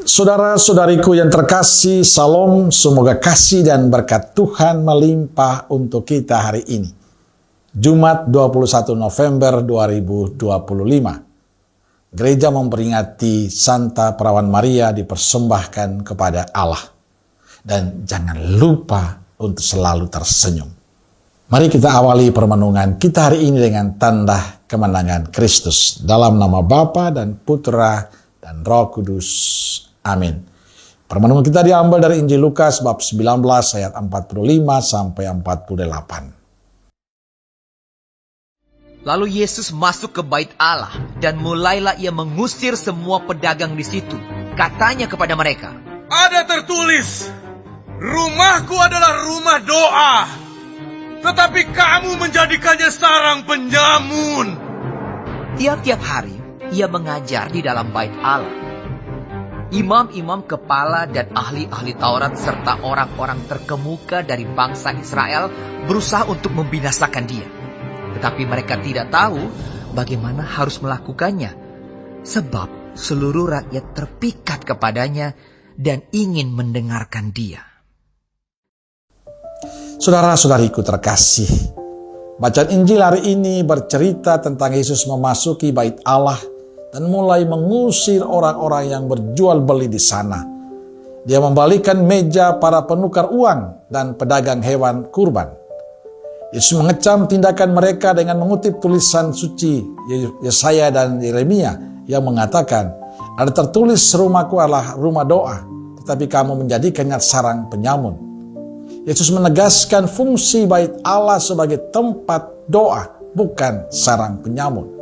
Saudara-saudariku yang terkasih, Salam, semoga kasih dan berkat Tuhan melimpah untuk kita hari ini. Jumat 21 November 2025. Gereja memperingati Santa Perawan Maria dipersembahkan kepada Allah. Dan jangan lupa untuk selalu tersenyum. Mari kita awali permenungan kita hari ini dengan tanda kemenangan Kristus. Dalam nama Bapa dan Putra dan Roh Kudus. Amin. Permenungan kita diambil dari Injil Lukas bab 19 ayat 45 sampai 48. Lalu Yesus masuk ke bait Allah dan mulailah ia mengusir semua pedagang di situ. Katanya kepada mereka, "Ada tertulis, rumahku adalah rumah doa, tetapi kamu menjadikannya sarang penyamun." Tiap-tiap hari ia mengajar di dalam bait Allah. Imam-imam kepala dan ahli-ahli Taurat serta orang-orang terkemuka dari bangsa Israel berusaha untuk membinasakan dia. Tetapi mereka tidak tahu bagaimana harus melakukannya, sebab seluruh rakyat terpikat kepadanya dan ingin mendengarkan dia. Saudara-saudariku terkasih, bacaan Injil hari ini bercerita tentang Yesus memasuki bait Allah dan mulai mengusir orang-orang yang berjual beli di sana. Dia membalikan meja para penukar uang dan pedagang hewan kurban. Yesus mengecam tindakan mereka dengan mengutip tulisan suci Yesaya dan Yeremia yang mengatakan, "Ada tertulis, rumahku adalah rumah doa, tetapi kamu menjadikannya sarang penyamun." Yesus menegaskan fungsi bait Allah sebagai tempat doa, bukan sarang penyamun.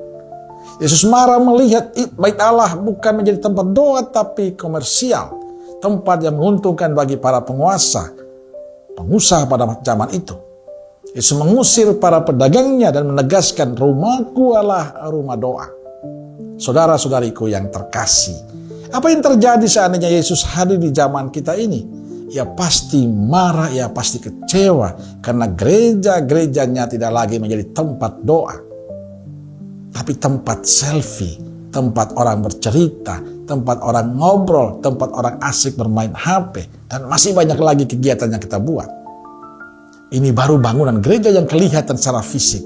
Yesus marah melihat bait Allah bukan menjadi tempat doa tapi komersial, tempat yang menguntungkan bagi para penguasa, pengusaha pada zaman itu. Yesus mengusir para pedagangnya dan menegaskan, "Rumahku adalah rumah doa." Saudara-saudariku yang terkasih, apa yang terjadi seandainya Yesus hadir di zaman kita ini? Ia pasti marah, ia pasti kecewa karena gereja-gerejanya tidak lagi menjadi tempat doa, tapi tempat selfie, tempat orang bercerita, tempat orang ngobrol, tempat orang asik bermain HP, dan masih banyak lagi kegiatan yang kita buat. Ini baru bangunan gereja yang kelihatan secara fisik.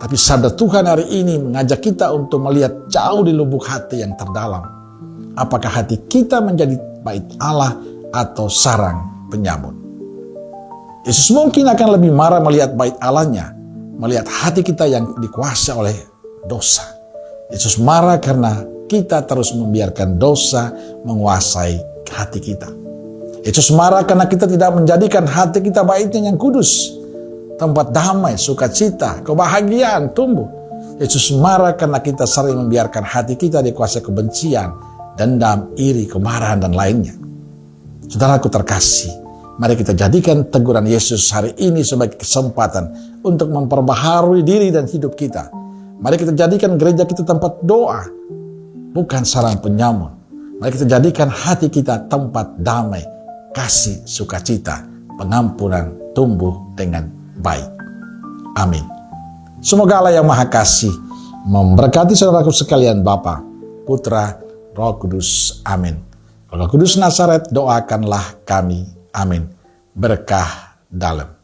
Tapi sabda Tuhan hari ini mengajak kita untuk melihat jauh di lubuk hati yang terdalam. Apakah hati kita menjadi bait Allah atau sarang penyamun? Yesus mungkin akan lebih marah melihat bait Allahnya, melihat hati kita yang dikuasai oleh dosa. Yesus marah karena kita terus membiarkan dosa menguasai hati kita. Yesus marah karena kita tidak menjadikan hati kita baitnya yang kudus, tempat damai, sukacita, kebahagiaan tumbuh. Yesus marah karena kita sering membiarkan hati kita dikuasai kebencian, dendam, iri, kemarahan, dan lainnya. Saudaraku terkasih, mari kita jadikan teguran Yesus hari ini sebagai kesempatan untuk memperbaharui diri dan hidup kita. Mari kita jadikan gereja kita tempat doa, bukan sarang penyamun. Mari kita jadikan hati kita tempat damai, kasih, sukacita, pengampunan tumbuh dengan baik. Amin. Semoga Allah yang Maha Kasih memberkati saudaraku sekalian, Bapa, Putra, Roh Kudus. Amin. Roh Kudus Nazaret, doakanlah kami. Amin. Berkah dalam.